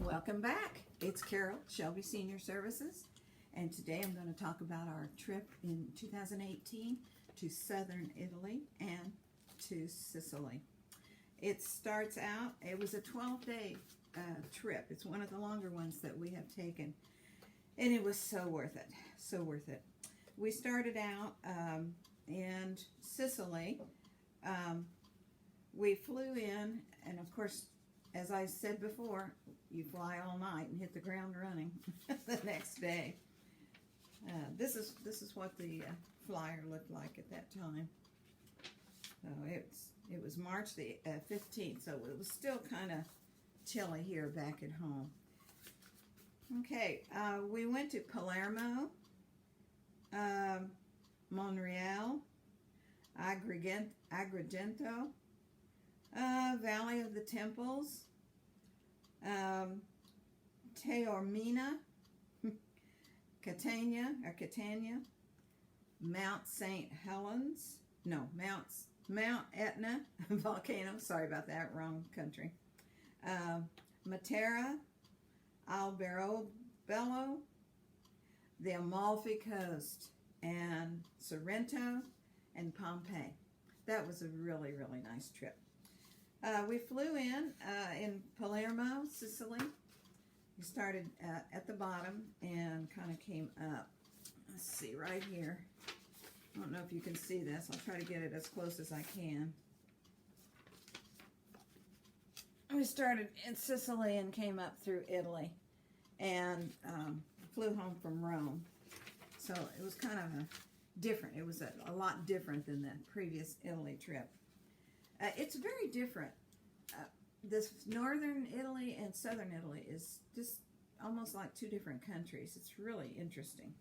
Welcome back. It's Carol, Shelby Senior Services, and today I'm going to talk about our trip in 2018 to southern Italy and to Sicily. It starts out, it was a 12-day trip. It's one of the longer ones that we have taken, and it was so worth it, so worth it. We started out in Sicily. We flew in, and of course, as I said before, you fly all night and hit the ground running the next day. This is what the flyer looked like at that time. So it was March the 15th, so it was still kind of chilly here back at home. Okay, we went to Palermo, Monreale, Agrigento, Valley of the Temples, Taormina, Catania, Mount St. Helens, Mount Etna volcano, sorry about that, wrong country, Matera, Alberobello, the Amalfi Coast, and Sorrento, and Pompeii. That was a really, really nice trip. We flew in Palermo, Sicily. We started at the bottom and kind of came up. Let's see, right here. I don't know if you can see this. I'll try to get it as close as I can. We started in Sicily and came up through Italy and flew home from Rome. So it was kind of different. It was a lot different than the previous Italy trip. It's very different. This northern Italy and southern Italy is just almost like two different countries. It's really interesting.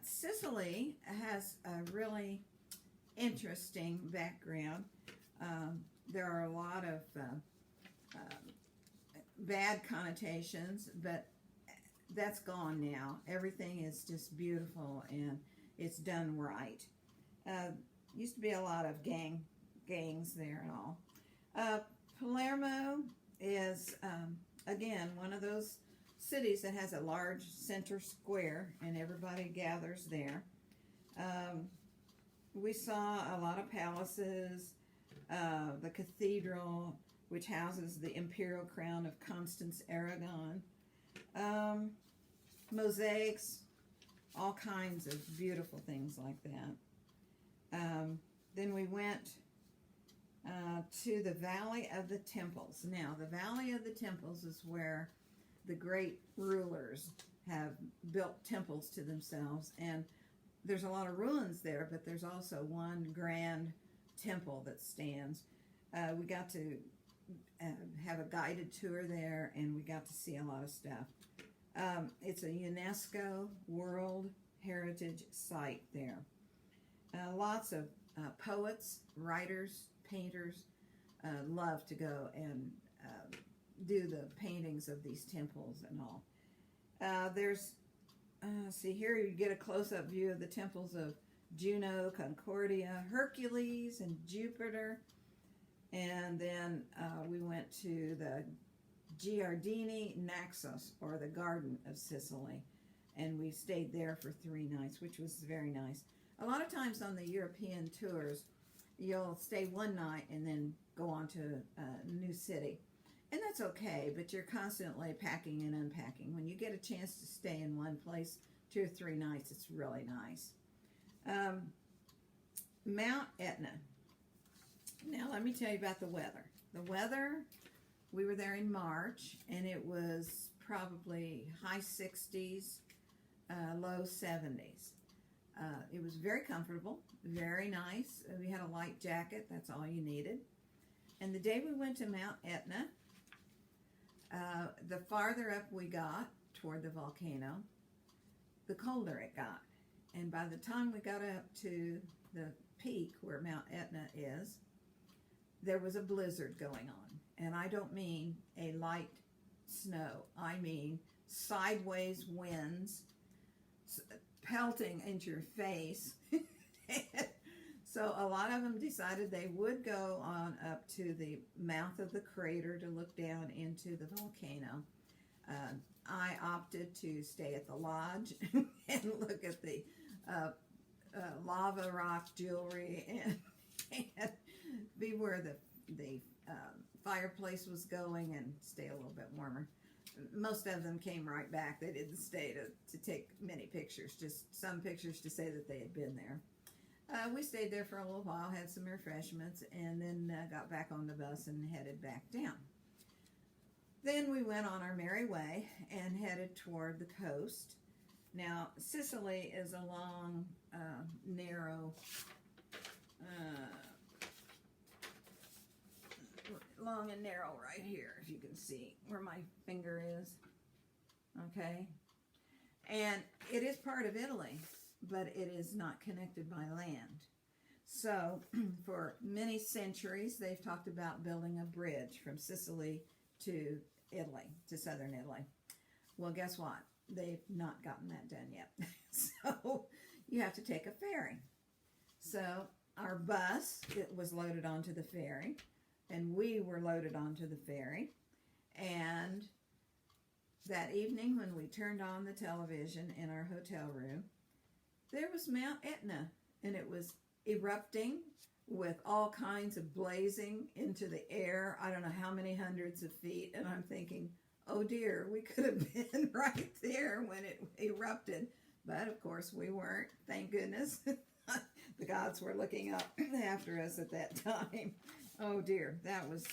Sicily has a really interesting background. There are a lot of bad connotations, but that's gone now. Everything is just beautiful and it's done right. Used to be a lot of gangs there and all. Palermo is, again, one of those cities that has a large center square and everybody gathers there. We saw a lot of palaces, the cathedral, which houses the imperial crown of Constance Aragon, mosaics, all kinds of beautiful things like that. Then we went to the Valley of the Temples. Now, the Valley of the Temples is where the great rulers have built temples to themselves, and there's a lot of ruins there, but there's also one grand temple that stands. We got to have a guided tour there, and we got to see a lot of stuff. It's a UNESCO World Heritage Site there. Lots of poets, writers, painters love to go and do the paintings of these temples and all. See here you get a close-up view of the temples of Juno, Concordia, Hercules, and Jupiter. And then we went to the Giardini Naxos, or the Garden of Sicily, and we stayed there for 3 nights, which was very nice. A lot of times on the European tours, you'll stay 1 night and then go on to a new city. And that's okay, but you're constantly packing and unpacking. When you get a chance to stay in one place 2 or 3 nights, it's really nice. Mount Etna. Now let me tell you about the weather. The weather, we were there in March, and it was probably high 60s, low 70s. It was very comfortable, very nice. We had a light jacket, that's all you needed. And the day we went to Mount Etna, the farther up we got toward the volcano, the colder it got. And by the time we got up to the peak where Mount Etna is, there was a blizzard going on. And I don't mean a light snow. I mean sideways winds pelting into your face. So a lot of them decided they would go on up to the mouth of the crater to look down into the volcano. I opted to stay at the lodge and look at the lava rock jewelry and be where the fireplace was going and stay a little bit warmer. Most of them came right back. They didn't stay to take many pictures, just some pictures to say that they had been there. We stayed there for a little while, had some refreshments, and then got back on the bus and headed back down. Then we went on our merry way and headed toward the coast. Now, Sicily is a long, narrow, long and narrow right here, if you can see where my finger is. Okay? And it is part of Italy, but it is not connected by land. So, for many centuries, they've talked about building a bridge from Sicily to Italy, to southern Italy. Well, guess what? They've not gotten that done yet. So, you have to take a ferry. So, our bus, it was loaded onto the ferry, and we were loaded onto the ferry. And that evening, when we turned on the television in our hotel room, there was Mount Etna, and it was erupting with all kinds of blazing into the air. I don't know how many hundreds of feet, and I'm thinking, oh dear, we could have been right there when it erupted. But of course we weren't, thank goodness. The gods were looking up after us at that time. Oh dear, that was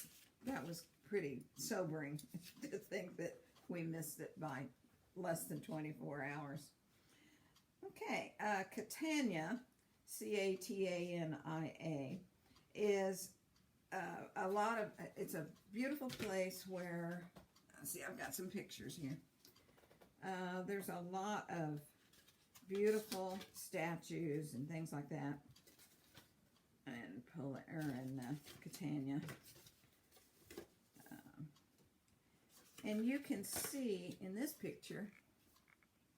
pretty sobering to think that we missed it by less than 24 hours. Okay, Catania, Catania, is it's a beautiful place where, see, I've got some pictures here. There's a lot of beautiful statues and things like that in Catania. And you can see in this picture,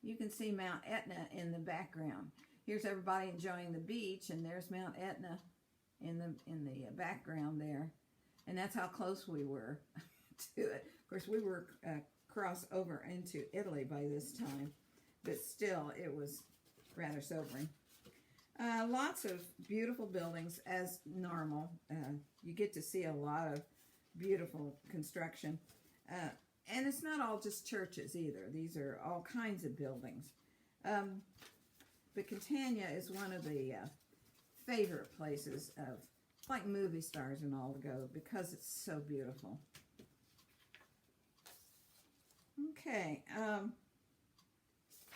you can see Mount Etna in the background. Here's everybody enjoying the beach, and there's Mount Etna in the background there. And that's how close we were to it. Of course, we were crossed over into Italy by this time, but still, it was rather sobering. Lots of beautiful buildings as normal. You get to see a lot of beautiful construction. And it's not all just churches either. These are all kinds of buildings. But Catania is one of the favorite places of, like, movie stars and all to go because it's so beautiful. Okay,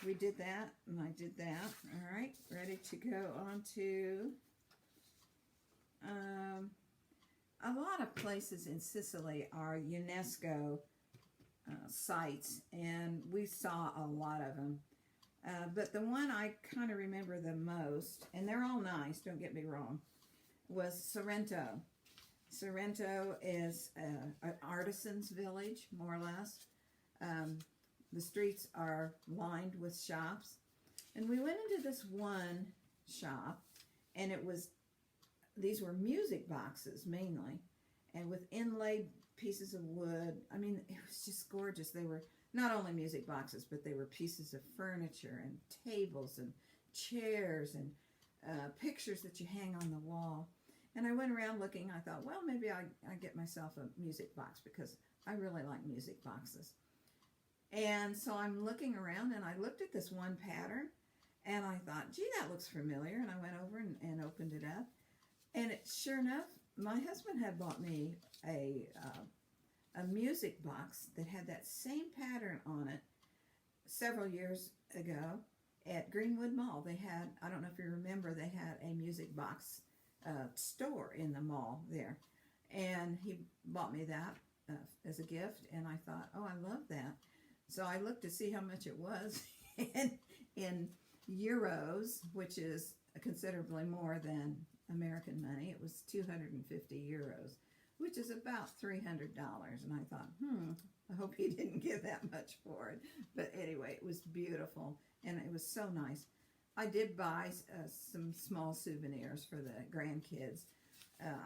we did that, and I did that. All right, ready to go on to a lot of places in Sicily are UNESCO sites, and we saw a lot of them. But the one I kind of remember the most, and they're all nice, don't get me wrong, was Sorrento. Sorrento is an artisan's village, more or less. The streets are lined with shops. And we went into this one shop, and these were music boxes mainly, and with inlaid pieces of wood. I mean, it was just gorgeous. They were not only music boxes, but they were pieces of furniture and tables and chairs and pictures that you hang on the wall. And I went around looking. I thought, well, maybe I get myself a music box because I really like music boxes. And so I'm looking around, and I looked at this one pattern, and I thought, gee, that looks familiar. And I went over and opened it up. And sure enough, my husband had bought me a music box that had that same pattern on it several years ago at Greenwood Mall. They had, I don't know if you remember, they had a music box store in the mall there. And he bought me that as a gift, and I thought, oh, I love that. So I looked to see how much it was, and in euros, which is considerably more than American money, it was 250 euros, which is about $300. And I thought, I hope he didn't give that much for it. But anyway, it was beautiful, and it was so nice. I did buy some small souvenirs for the grandkids.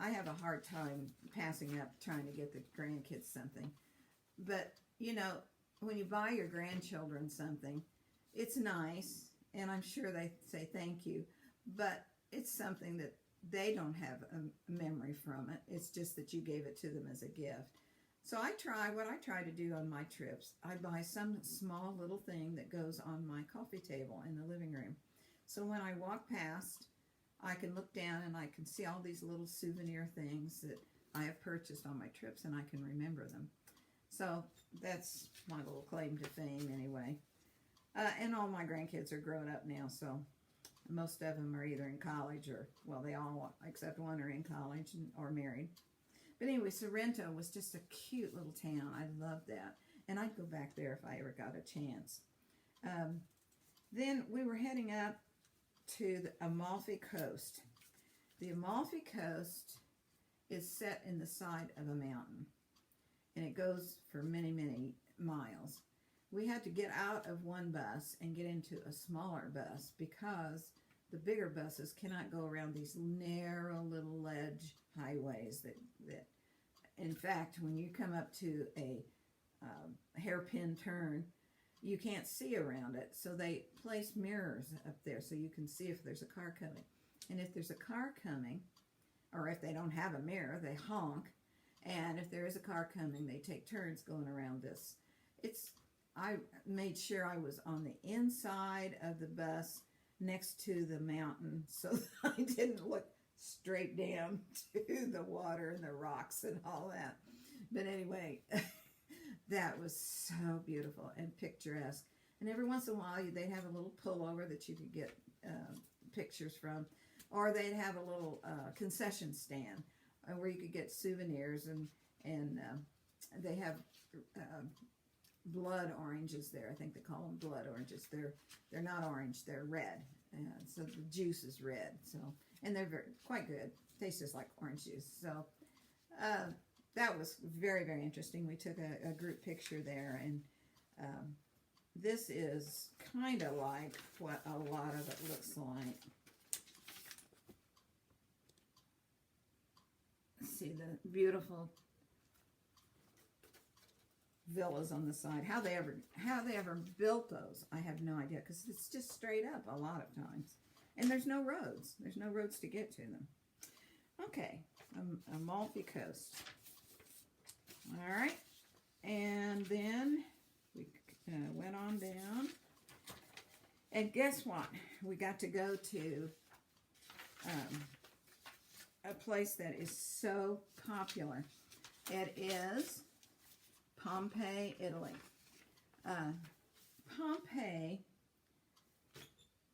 I have a hard time passing up trying to get the grandkids something. But, you know, when you buy your grandchildren something, it's nice, and I'm sure they say thank you, but it's something that they don't have a memory from it. It's just that you gave it to them as a gift. So what I try to do on my trips, I buy some small little thing that goes on my coffee table in the living room. So when I walk past, I can look down and I can see all these little souvenir things that I have purchased on my trips, and I can remember them. So that's my little claim to fame anyway. And all my grandkids are grown up now, so most of them are either in college or, well, they all, except one, are in college or married. But anyway, Sorrento was just a cute little town. I loved that. And I'd go back there if I ever got a chance. Then we were heading up to the Amalfi Coast. The Amalfi Coast is set in the side of a mountain, and it goes for many, many miles. We had to get out of one bus and get into a smaller bus because the bigger buses cannot go around these narrow little ledge highways that in fact, when you come up to a hairpin turn, you can't see around it. So they place mirrors up there so you can see if there's a car coming. And if there's a car coming, or if they don't have a mirror, they honk. And if there is a car coming, they take turns going around this. I made sure I was on the inside of the bus next to the mountain so that I didn't look straight down to the water and the rocks and all that. But anyway, that was so beautiful and picturesque. And every once in a while, they'd have a little pullover that you could get pictures from, or they'd have a little concession stand where you could get souvenirs, and they have blood oranges there. I think they call them blood oranges. They're not orange, they're red. So the juice is red. So, and they're quite good. Tastes just like orange juice. So that was very, very interesting. We took a group picture there, and this is kind of like what a lot of it looks like. See the beautiful villas on the side. How they ever built those, I have no idea, because it's just straight up a lot of times, and there's no roads. There's no roads to get to them. Okay, Amalfi Coast. All right, and then we went on down, and guess what? We got to go to a place that is so popular. It is Pompeii, Italy.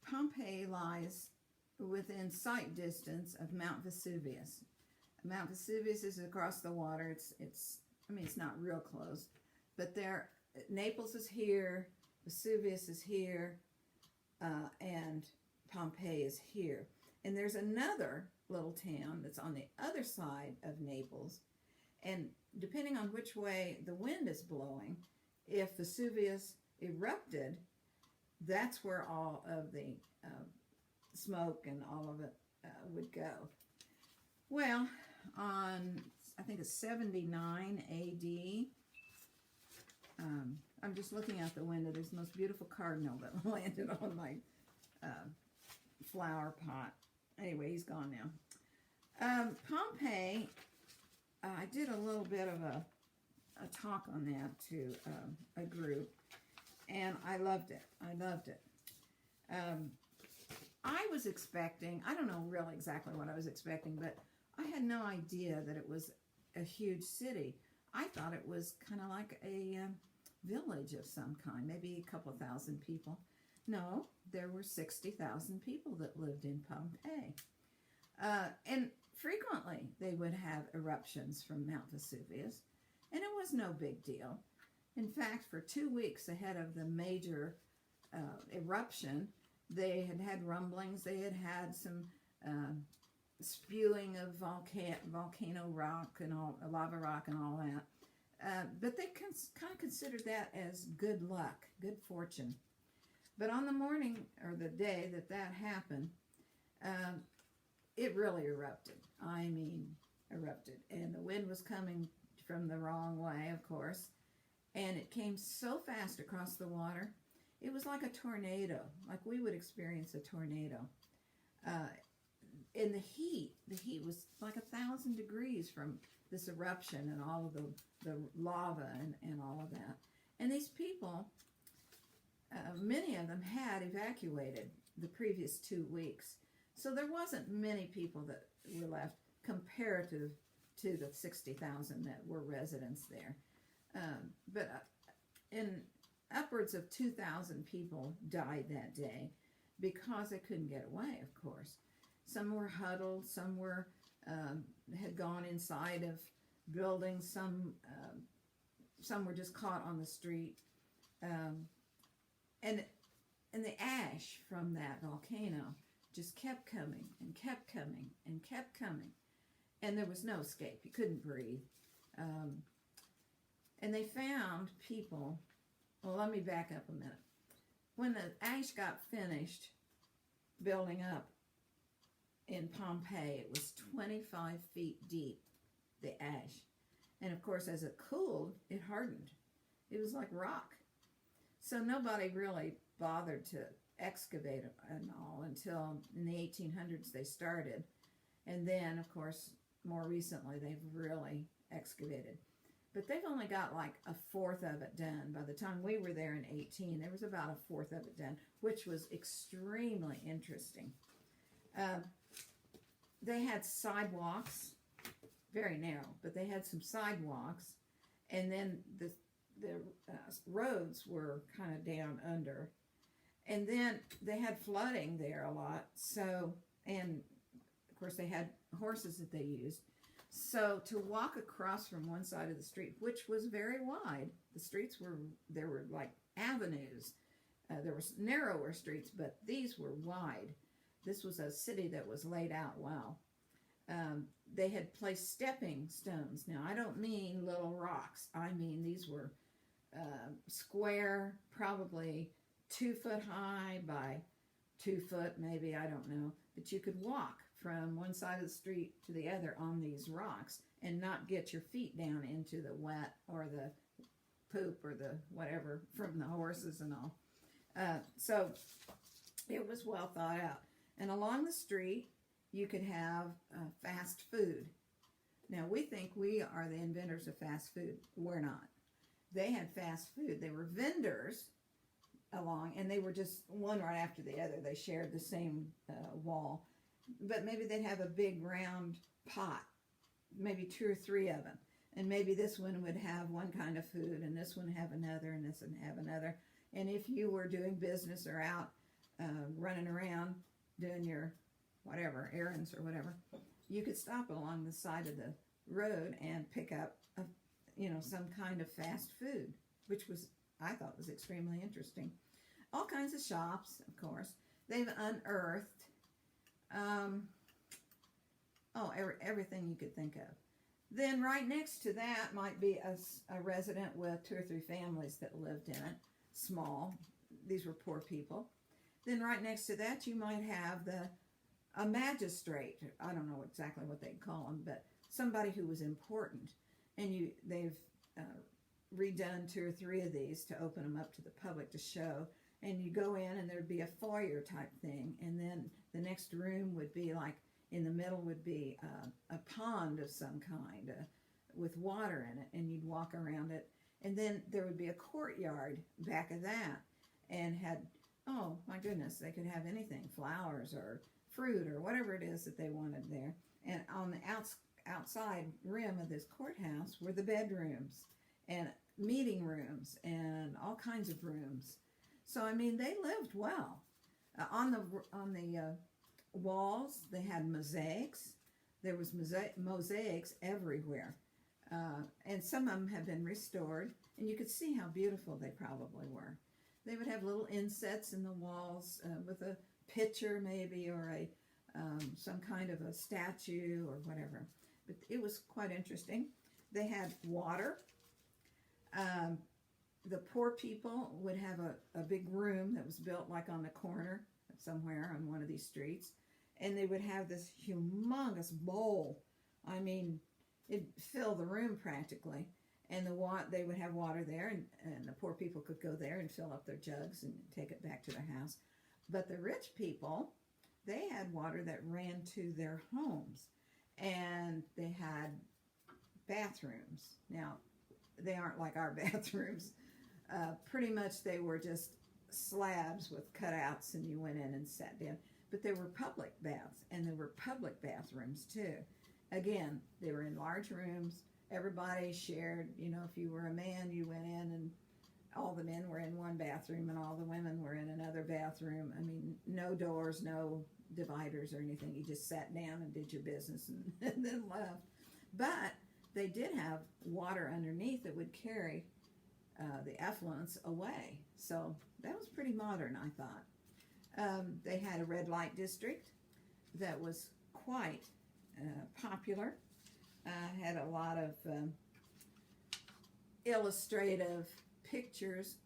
Pompeii lies within sight distance of Mount Vesuvius. Mount Vesuvius is across the water. It's not real close, but Naples is here, Vesuvius is here, and Pompeii is here. And there's another little town that's on the other side of Naples, and depending on which way the wind is blowing, if Vesuvius erupted, that's where all of the smoke and all of it would go. Well, on, I think it's 79 AD, I'm just looking out the window. There's the most beautiful cardinal that landed on my flower pot. Anyway, he's gone now. Pompeii, I did a little bit of a talk on that to a group, and I loved it. I was expecting, I don't know really exactly what I was expecting, but I had no idea that it was a huge city. I thought it was kind of like a village of some kind, maybe a couple thousand people. No, there were 60,000 people that lived in Pompeii. And frequently they would have eruptions from Mount Vesuvius, and it was no big deal. In fact, for 2 weeks ahead of the major eruption, they had rumblings, they had some spewing of volcano rock and all, lava rock and all that. But they kind of considered that as good luck, good fortune. But on the morning or the day that that happened, it really erupted. I mean, erupted. And the wind was coming from the wrong way, of course. And it came so fast across the water. It was like a tornado, like we would experience a tornado. In the heat was like 1,000 degrees from this eruption and all of the lava and all of that. And these people, many of them had evacuated the previous 2 weeks. So there wasn't many people that were left comparative to the 60,000 that were residents there. But in upwards of 2,000 people died that day because they couldn't get away, of course. Some were huddled, some were had gone inside of buildings, some were just caught on the street. And the ash from that volcano just kept coming and kept coming and kept coming. And there was no escape. You couldn't breathe. And they found people. Well, let me back up a minute. When the ash got finished building up in Pompeii, it was 25 feet deep, the ash. And of course, as it cooled, it hardened. It was like rock. So nobody really bothered to excavate it and all until in the 1800s they started. And then, of course, more recently, they've really excavated. But they've only got like 1/4 of it done. By the time we were there in 18, there was about 1/4 of it done, which was extremely interesting. They had sidewalks, very narrow, but they had some sidewalks, and then the roads were kind of down under. And then they had flooding there a lot, so, and of course they had horses that they used. So to walk across from one side of the street, which was very wide, the streets there were like avenues. There were narrower streets, but these were wide. This was a city that was laid out well. They had placed stepping stones. Now, I don't mean little rocks. I mean these were square, probably 2 foot high by 2 foot, maybe, I don't know. But you could walk from one side of the street to the other on these rocks and not get your feet down into the wet or the poop or the whatever from the horses and all. So it was well thought out. And along the street, you could have fast food. Now, we think we are the inventors of fast food. We're not. They had fast food. They were vendors along, and they were just one right after the other. They shared the same wall. But maybe they'd have a big round pot, maybe 2 or 3 of them. And maybe this one would have one kind of food, and this one have another, and this one have another. And if you were doing business or out running around doing your whatever, errands or whatever, you could stop along the side of the road and pick up, some kind of fast food, which I thought was extremely interesting. All kinds of shops, of course. They've unearthed everything you could think of. Then right next to that might be a resident with 2 or 3 families that lived in it, small. These were poor people. Then right next to that you might have a magistrate. I don't know exactly what they'd call them, but somebody who was important. And they've redone 2 or 3 of these to open them up to the public to show. And you go in and there'd be a foyer type thing, and then the next room would be like, in the middle would be a pond of some kind with water in it, and you'd walk around it. And then there would be a courtyard back of that, and had, oh my goodness, they could have anything, flowers or fruit or whatever it is that they wanted there. And on the outside rim of this courthouse were the bedrooms and meeting rooms and all kinds of rooms. So, I mean, they lived well. On the walls, they had mosaics. There was mosaics everywhere. And some of them have been restored, and you could see how beautiful they probably were. They would have little insets in the walls with a picture maybe, or some kind of a statue or whatever. But it was quite interesting. They had water. the poor people would have a big room that was built like on the corner somewhere on one of these streets, and they would have this humongous bowl. I mean, it'd fill the room practically, and they would have water there, and the poor people could go there and fill up their jugs and take it back to their house. But the rich people, they had water that ran to their homes, and they had bathrooms. Now, they aren't like our bathrooms. Pretty much they were just slabs with cutouts, and you went in and sat down. But there were public baths, and there were public bathrooms too. Again, they were in large rooms. Everybody shared. You know, if you were a man, you went in, and all the men were in one bathroom, and all the women were in another bathroom. I mean, no doors, no dividers or anything. You just sat down and did your business and then left. But they did have water underneath that would carry the effluents away. So that was pretty modern, I thought. They had a red light district that was quite popular. Had a lot of illustrative pictures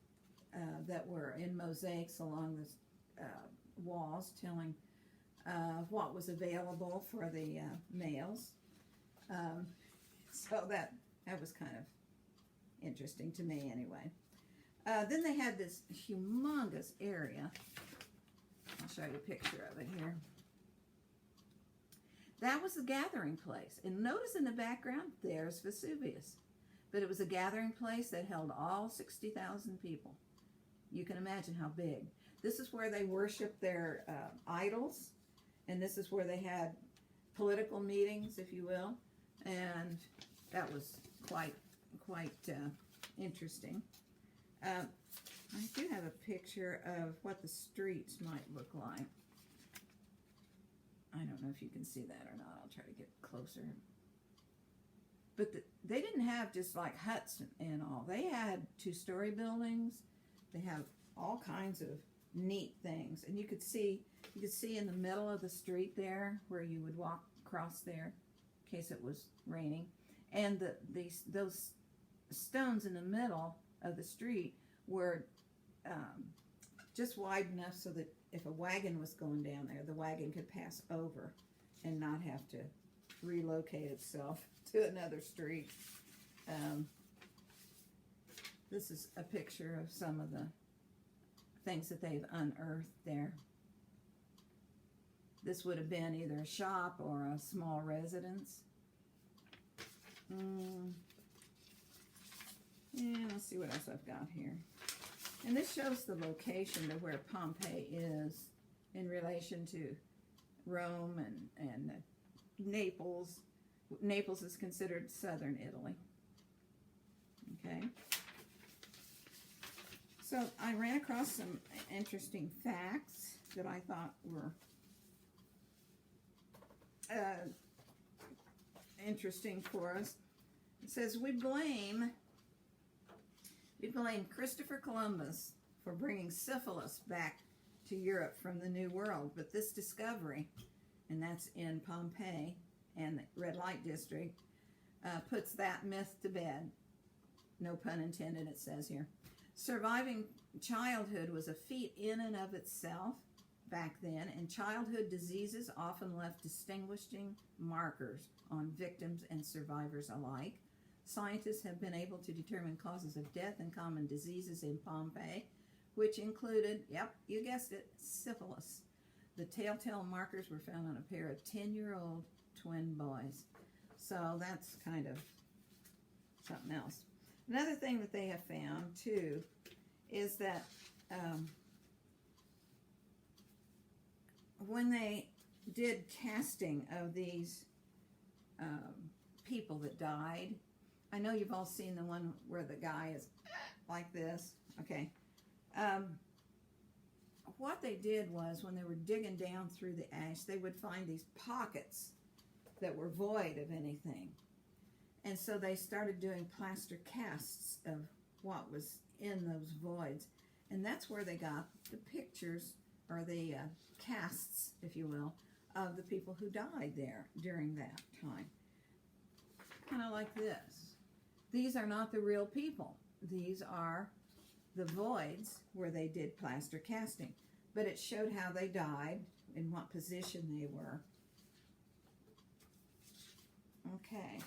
that were in mosaics along the walls telling what was available for the males. So that was kind of interesting to me anyway. Then they had this humongous area. I'll show you a picture of it here. That was the gathering place. And notice in the background, there's Vesuvius. But it was a gathering place that held all 60,000 people. You can imagine how big. This is where they worshiped their idols. And this is where they had political meetings, if you will. And that was quite interesting. I do have a picture of what the streets might look like. I don't know if you can see that or not. I'll try to get closer. But they didn't have just like huts and all. They had two-story buildings. They have all kinds of neat things. And you could see in the middle of the street there where you would walk across there in case it was raining. And those stones in the middle of the street were just wide enough so that if a wagon was going down there, the wagon could pass over and not have to relocate itself to another street. This is a picture of some of the things that they've unearthed there. This would have been either a shop or a small residence. Yeah, let's see what else I've got here. And this shows the location of where Pompeii is in relation to Rome and Naples. Naples is considered southern Italy. Okay. So I ran across some interesting facts that I thought were interesting for us. It says we blame Christopher Columbus for bringing syphilis back to Europe from the New World, but this discovery, and that's in Pompeii and the red light district, puts that myth to bed. No pun intended, it says here. Surviving childhood was a feat in and of itself back then, and childhood diseases often left distinguishing markers on victims and survivors alike. Scientists have been able to determine causes of death and common diseases in Pompeii, which included, yep, you guessed it, syphilis. The telltale markers were found on a pair of 10-year-old twin boys. So that's kind of something else. Another thing that they have found, too, is that when they did casting of these people that died, I know you've all seen the one where the guy is like this. Okay. What they did was when they were digging down through the ash, they would find these pockets that were void of anything. And so they started doing plaster casts of what was in those voids. And that's where they got the pictures, or the casts, if you will, of the people who died there during that time. Kind of like this. These are not the real people. These are the voids where they did plaster casting. But it showed how they died, in what position they were. Okay.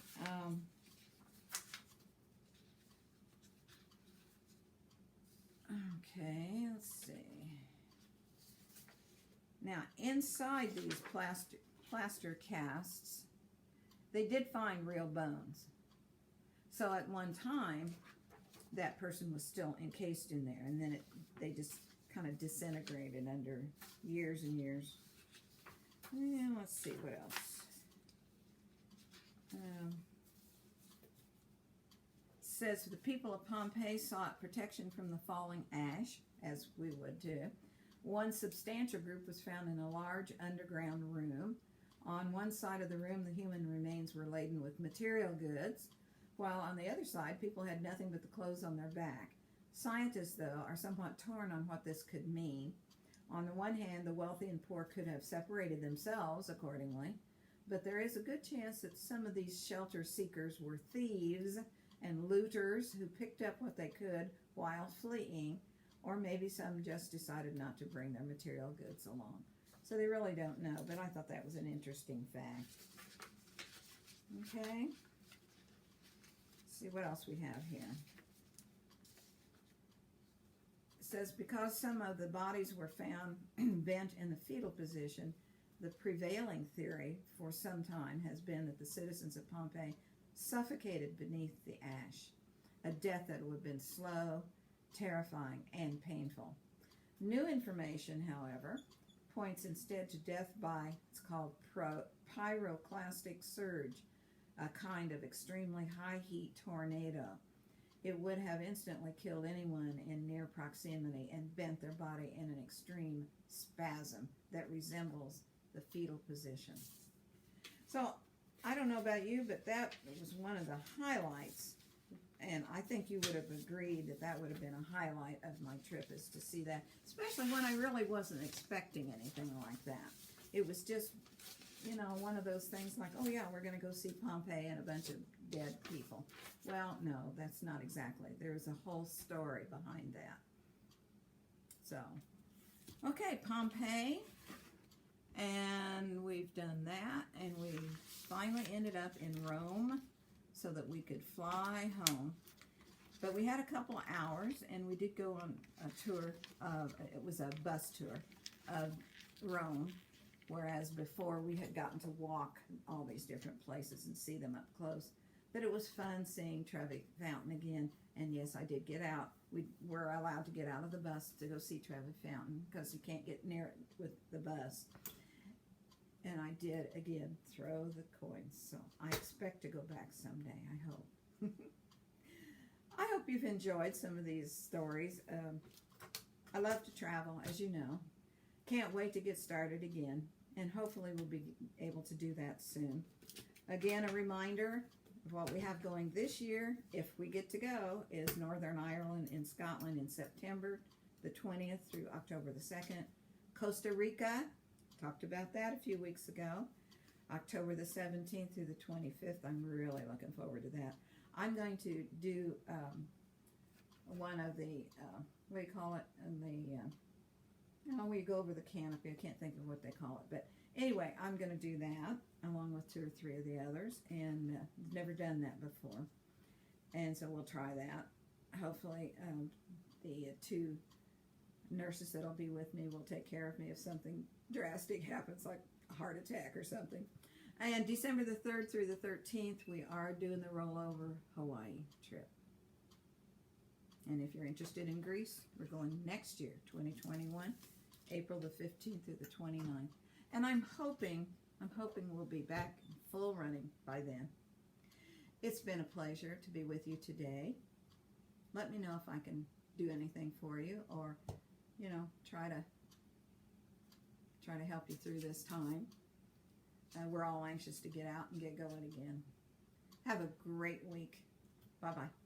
Okay, let's see. Now, inside these plaster casts, they did find real bones. So at one time, that person was still encased in there, and then they just kind of disintegrated under years and years. And let's see what else. Says the people of Pompeii sought protection from the falling ash, as we would too. One substantial group was found in a large underground room. On one side of the room, the human remains were laden with material goods, while on the other side, people had nothing but the clothes on their back. Scientists, though, are somewhat torn on what this could mean. On the one hand, the wealthy and poor could have separated themselves accordingly, but there is a good chance that some of these shelter seekers were thieves and looters who picked up what they could while fleeing, or maybe some just decided not to bring their material goods along. So they really don't know, but I thought that was an interesting fact. Okay. Let's see what else we have here. It says, because some of the bodies were found bent in the fetal position, the prevailing theory for some time has been that the citizens of Pompeii suffocated beneath the ash, a death that would have been slow, terrifying, and painful. New information, however, points instead to death by, it's called pyroclastic surge, a kind of extremely high heat tornado. It would have instantly killed anyone in near proximity and bent their body in an extreme spasm that resembles the fetal position. So, I don't know about you, but that was one of the highlights, and I think you would have agreed that that would have been a highlight of my trip, is to see that, especially when I really wasn't expecting anything like that. It was just, you know, one of those things like, oh yeah, we're going to go see Pompeii and a bunch of dead people. Well, no, that's not exactly. There's a whole story behind that. So, okay, Pompeii. And we've done that, and we finally ended up in Rome so that we could fly home. But we had a couple of hours, and we did go on a tour of, it was a bus tour of Rome, whereas before we had gotten to walk all these different places and see them up close. But it was fun seeing Trevi Fountain again, and yes, I did get out. We were allowed to get out of the bus to go see Trevi Fountain, because you can't get near it with the bus. And I did, again, throw the coins. So I expect to go back someday, I hope. I hope you've enjoyed some of these stories. I love to travel, as you know. Can't wait to get started again. And hopefully we'll be able to do that soon. Again, a reminder of what we have going this year, if we get to go, is Northern Ireland and Scotland in September the 20th through October the 2nd. Costa Rica. Talked about that a few weeks ago. October the 17th through the 25th. I'm really looking forward to that. I'm going to do one of the, what do you call it? Where you go over the canopy. I can't think of what they call it. But anyway, I'm going to do that along with 2 or 3 of the others. And never done that before. And so we'll try that. Hopefully the 2 nurses that'll be with me will take care of me if something drastic happens, like a heart attack or something. And December the 3rd through the 13th, we are doing the rollover Hawaii trip. And if you're interested in Greece, we're going next year, 2021, April the 15th through the 29th. And I'm hoping we'll be back in full running by then. It's been a pleasure to be with you today. Let me know if I can do anything for you, or you know, try to help you through this time. We're all anxious to get out and get going again. Have a great week. Bye-bye.